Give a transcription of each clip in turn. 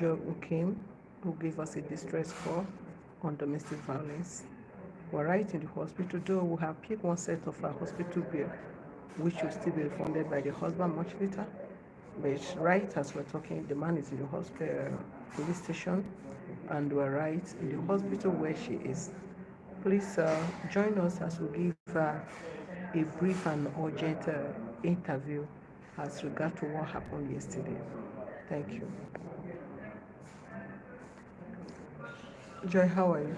who came, who gave us a distress call on domestic violence. We're right in the hospital, though we have picked one set of our hospital bill, which will still be refunded by the husband much later. But right as we're talking, the man is in the hospital, police station, and we're right in the hospital where she is. Please join us as we give a brief and urgent interview as regard to what happened yesterday. Thank you. Joy, how are you?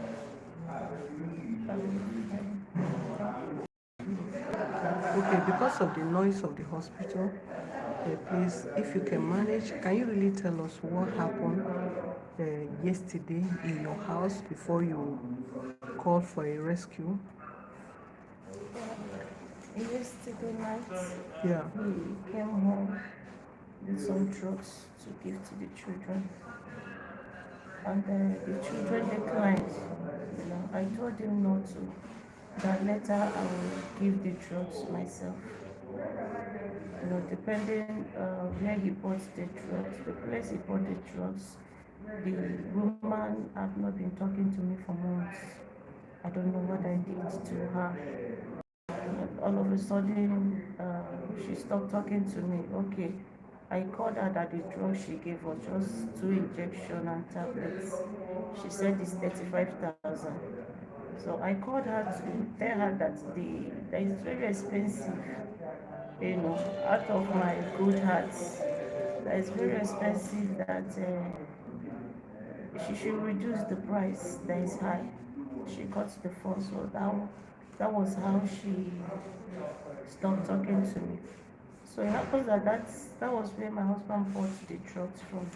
Okay, because of the noise of the hospital, please, if you can manage, can you really tell us what happened yesterday in your house before you called for a rescue? Yesterday night, Yeah. he came home with some drugs to give to the children, and the children declined. I told him not to. That later I will give the drugs myself. Depending where he bought the drugs, the place he bought the drugs, the woman have not been talking to me for months. I don't know what I did to her. All of a sudden, she stopped talking to me. Okay, I called her that the drug she gave was just 2 injections and tablets. She said it's 35,000. So I called her to tell her that that is very expensive. Out of my good heart, that is very expensive. That she should reduce the price. That is high. She got the phone, so that was how she stopped talking to me. So it happens that was where my husband bought the drugs from.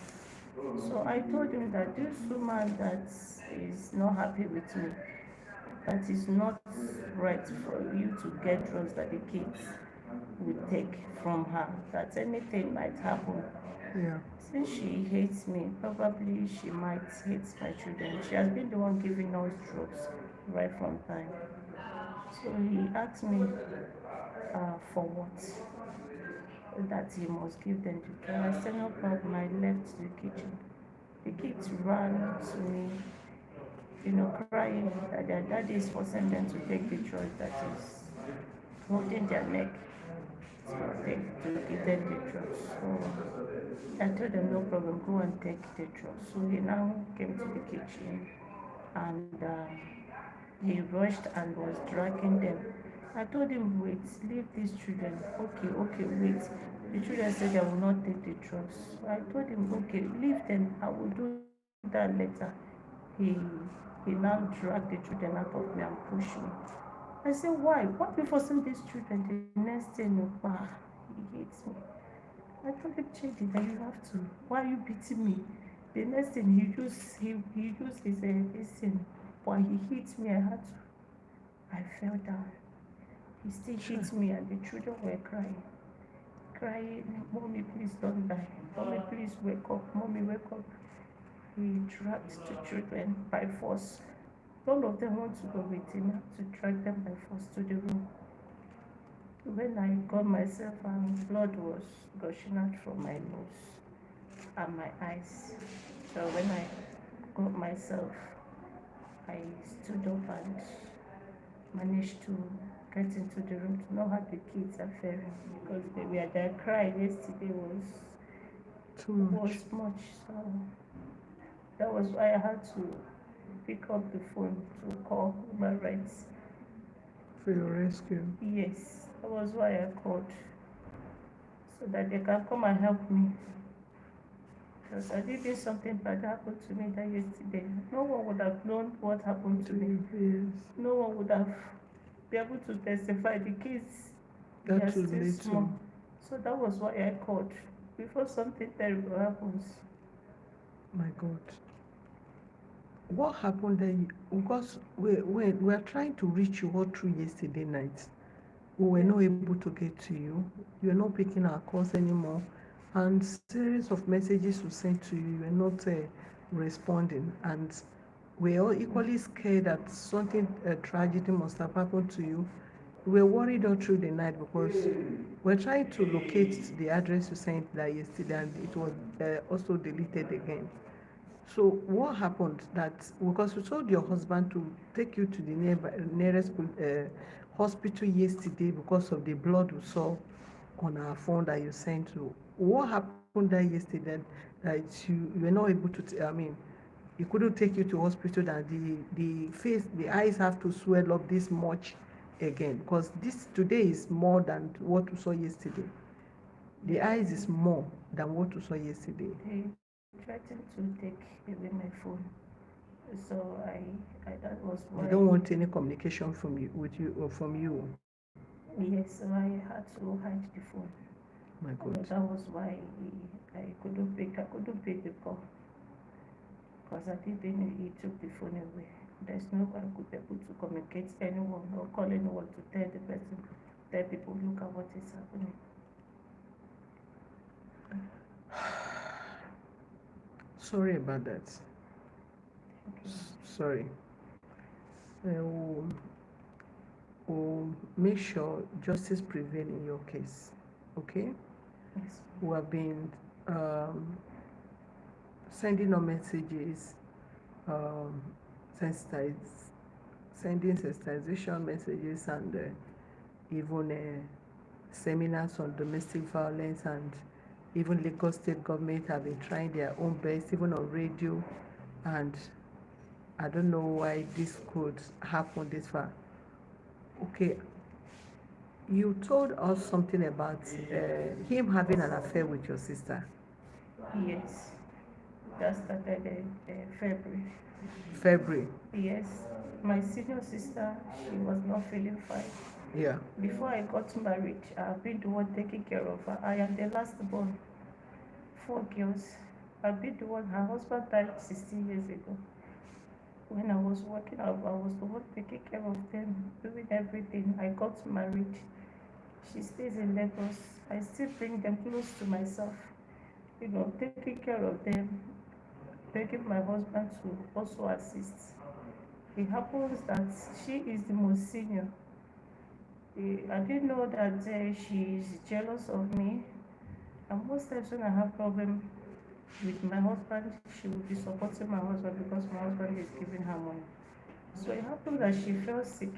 So I told him that this woman that is not happy with me, that is not right for you to get drugs that the kids will take from her, that anything might happen. Yeah. Since she hates me, probably she might hate my children. She has been the one giving us drugs right from time. So he asked me for what? That he must give them to them. I said, no problem. I left the kitchen. The kids ran to me, crying that their daddy is forcing them to take the choice that is holding their neck to give them the drugs. So I told them, no problem, go and take the drugs. So he now came to the kitchen and he rushed and was dragging them. I told him, wait, leave these children. Okay, wait. The children said they will not take the drugs. So I told him, okay, leave them. I will do that later. He he now dragged the children out of me and pushed me. I said, why? Why be forcing these children? The next thing, he hates me. I told him, change it, that you have to. Why are you beating me? The next thing, he used his thing. But he hit me. I fell down. He still hit me, and the children were crying, mommy, please don't die. Mommy, please wake up. Mommy, wake up. He dragged the children by force. None of them want to go with him. To drag them by force to the room. When I got myself, and blood was gushing out from my nose and my eyes. So when I got myself, I stood up and managed to get into the room to know how the kids are faring, because their cry yesterday was much. So that was why I had to pick up the phone to call my rights. For your rescue. Yes, that was why I called, so that they can come and help me. Because I did something bad happened to me that yesterday. No one would have known what happened to me. Yes. No one would have been able to testify. The kids, they are That was still little. small. So that was why I called, before something terrible happens. My God. What happened then? Because we are trying to reach you all through yesterday night. We were not able to get to you. You were not picking our calls anymore. And series of messages we sent to you, you were not responding. And we're all equally scared that something tragedy must have happened to you. We were worried all through the night because we're trying to locate the address you sent that yesterday, and it was also deleted again. So what happened that, because you told your husband to take you to the nearest hospital yesterday because of the blood we saw on our phone that you sent to. What happened that yesterday that you were not able to, he couldn't take you to hospital, that the face, the eyes have to swell up this much again, because this today is more than what we saw yesterday. The eyes is more than what we saw yesterday. They threatened to take away my phone. So I that was They why. don't want any communication from you, with you, or from you. Yes, so I had to hide the phone. My So God. that was why I couldn't pick the call, because I didn't know he took the phone away. There's no way I could be able to communicate anyone or call anyone to tell the person, tell people, look at what is happening. Sorry about that. Okay. Sorry. We'll, we'll make sure justice prevail in your case. Okay? Yes. We have been um, sending our messages, um, sensitize, sending sensitization messages, and even seminars on domestic violence, and even Lagos state government have been trying their own best, even on radio, and I don't know why this could happen this far. Okay, you told us something about him having an affair with your sister. Yes. That started in February. February. Yes. My senior sister, she was not feeling fine. Yeah. Before I got married, I've been the one taking care of her. I am the last born. 4 girls. I've been the one. Her husband died 16 years ago. When I was working, I was the one taking care of them, doing everything. I got married. She stays in Lagos. I still bring them close to myself, taking care of them, begging my husband to also assist. It happens that she is the most senior. I didn't know that she is jealous of me. And most times when I have problem with my husband, she will be supporting my husband because my husband is giving her money. So it happened that she fell sick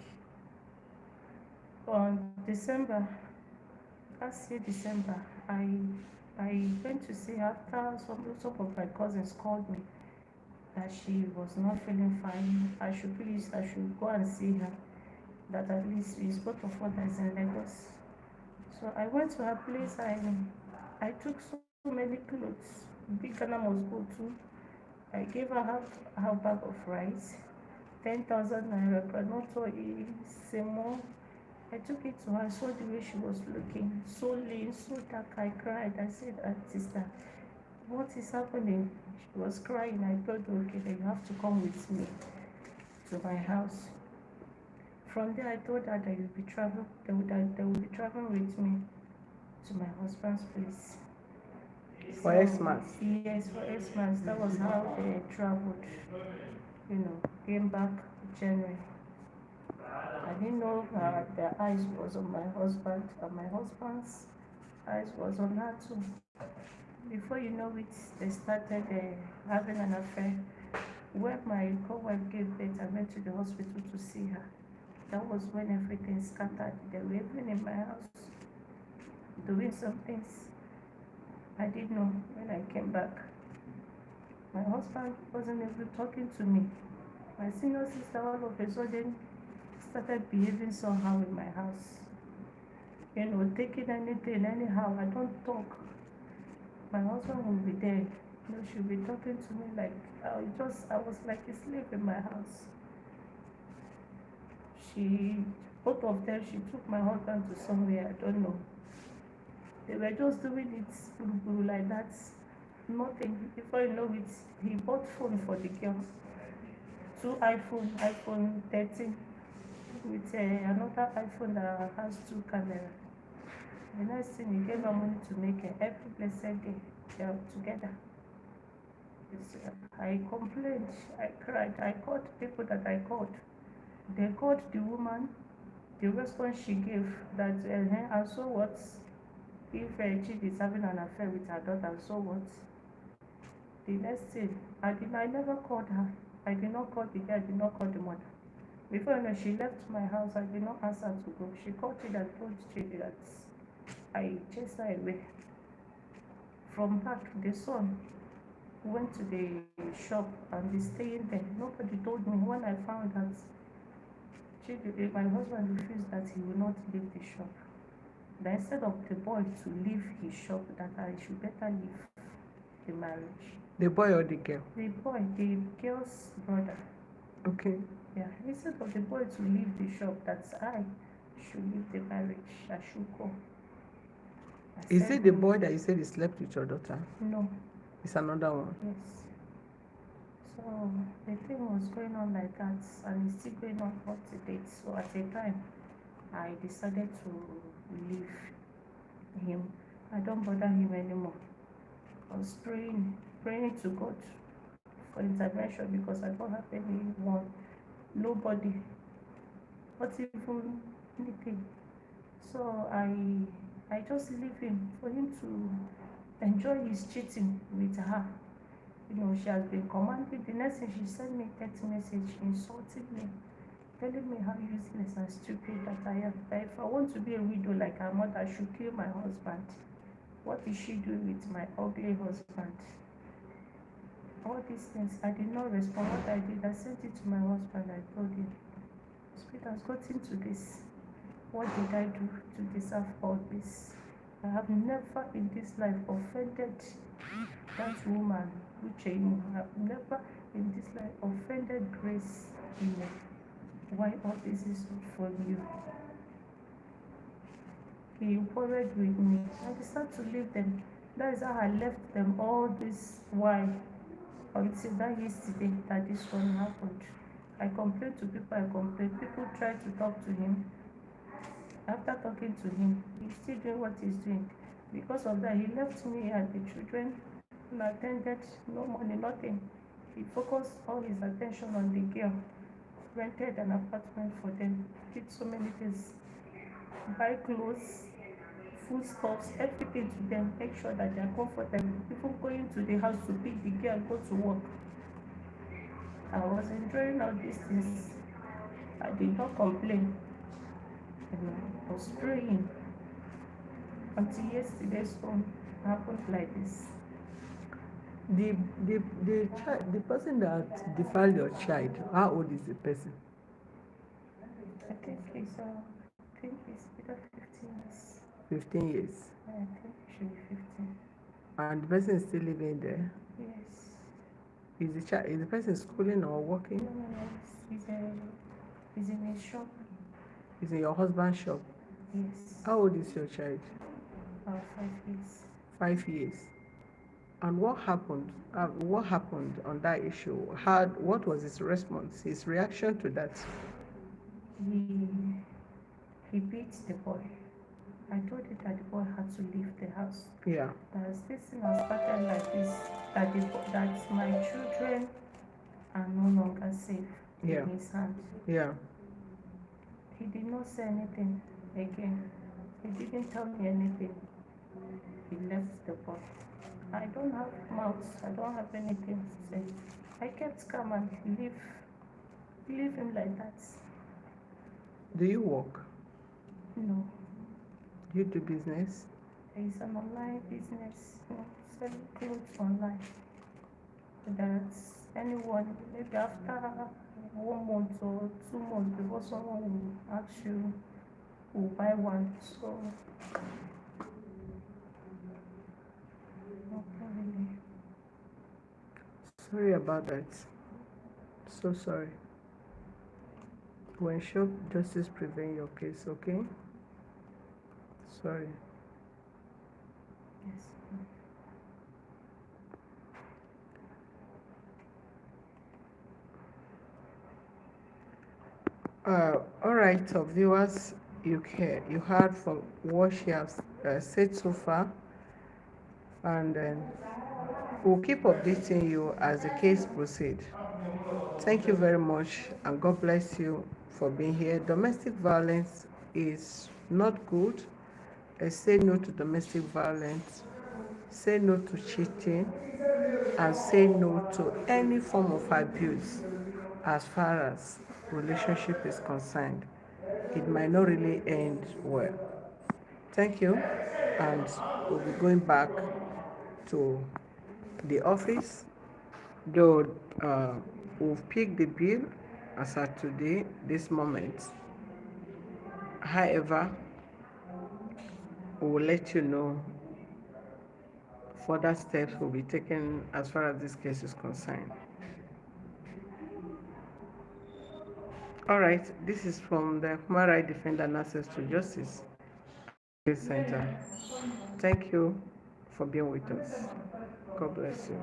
on December, last year December. I went to see her after some of my cousins called me that she was not feeling fine. I should go and see her. That at least it's both of us that is in Lagos. So I went to her place. I took so many clothes. Big Ghana must go to. I gave her her bag of rice, 10,000 naira, groundnut oil, semo. I took it to her. I saw the way she was looking, so lean, so dark. I cried. I said, sister, what is happening? She was crying. I told her, okay, then you have to come with me to my house. From there, I told her that you'll be traveling. They will be traveling with me to my husband's place. For So Xmas. yes, for Xmas, that was how they traveled. Came back January. I didn't know their eyes was on my husband, and my husband's eyes was on her too. Before you know it, they started having an affair. When my co-wife gave birth, I went to the hospital to see her. That was when everything scattered. They were even in my house doing some things. I didn't know when I came back. My husband wasn't even talking to me. My senior sister all of a sudden started behaving somehow in my house. Taking anything anyhow. I don't talk. My husband will be there. She'll be talking to me like I was like a slave in my house. She Both of them, she took my husband to somewhere, I don't know. They were just doing it like that. Nothing. Before you know it, he bought phone for the girl. Two iPhone 13 with another iPhone that has two cameras. The next thing, he gave her money to make every blessed day they are together. I complained, I cried, I called people that I called. They called the woman. The response she gave that, and so what? If Chief is having an affair with her daughter, so what? The next thing, I never called her. I did not call the girl, I did not call the mother. Before you know, she left my house. I did not ask her to go. She called it and told Chidi that I chased her away. From back, the son went to the shop and is staying there. Nobody told me. When I found that Chidi, my husband refused that he will not leave the shop. That instead of the boy to leave his shop, that I should better leave the marriage. The boy or the girl? The boy, the girl's brother. Okay. Yeah, instead of the boy to leave the shop, that I should leave the marriage. I should go. Is it the boy that you said he slept with your daughter? No. It's another one. Yes. So the thing was going on like that, and it's still going on up to date. So at a time, I decided to leave him. I don't bother him anymore. I was praying to God for intervention because I don't have anyone, nobody, not even anything. So I just leave him for him to enjoy his cheating with her. You know, she has been commanding. The next thing, she sent me a text message insulting me, telling me how useless and stupid that I am. That if I want to be a widow like her mother, I should kill my husband. What is she doing with my ugly husband? All these things, I did not respond. What I did, I sent it to my husband. I told him, Spirit has gotten to this. What did I do to deserve all this? I have never in this life offended that woman, Uche. I have never in this life offended Grace. Why all this is not for you? He quarreled with me. I decided to leave them. That is how I left them all this while until that yesterday that this one happened. I complained to people, People tried to talk to him. After talking to him, he's still doing what he's doing. Because of that, he left me and the children unattended, no money, nothing. He focused all his attention on the girl, rented an apartment for them, did so many things, buy clothes, foodstuffs, everything to them, make sure that they are comfortable. People going to the house to pick the girl, go to work. I was enjoying all these things. I did not complain. I was praying until yesterday's one happened like this. The person that defiled your child, how old is the person? I think it's either 15 years. 15 years. I think it should be 15. And the person is still living there? Yes. Is the person schooling or working? No. He's in a shop. He's in your husband's shop? Yes. How old is your child? 5 years. 5 years. And what happened? What happened on that issue? What was his response? His reaction to that? He beat the boy. I told him that the boy had to leave the house. Yeah. That this thing has started like this. That my children are no longer safe in his hand. Yeah. He did not say anything again. He didn't tell me anything. He left the boy. I don't have mouth. I don't have anything to say. I kept calm and leave him like that. Do you work? No. Do you do business? There is an online business, selling clothes online. That anyone, maybe after 1 month or 2 months before someone will ask you, will buy one. So, not really. Sorry about that. So sorry. We'll ensure justice prevail in your case, okay? Sorry. Yes. All right, so viewers, you heard from what she has said so far, and we'll keep updating you as the case proceeds. Thank you very much, and God bless you for being here. Domestic violence is not good. I say no to domestic violence. say no to cheating, and say no to any form of abuse as far as relationship is concerned. It might not really end well. Thank you, and we'll be going back to the office. Though we've picked the bill as at today, this moment. However, we will let you know further steps will be taken as far as this case is concerned. All right, this is from the Human Rights Defender and Access to Justice Center. Thank you for being with us. God bless you.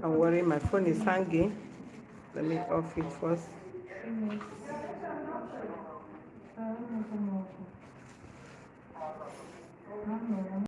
Don't worry, my phone is hanging. Let me off it first.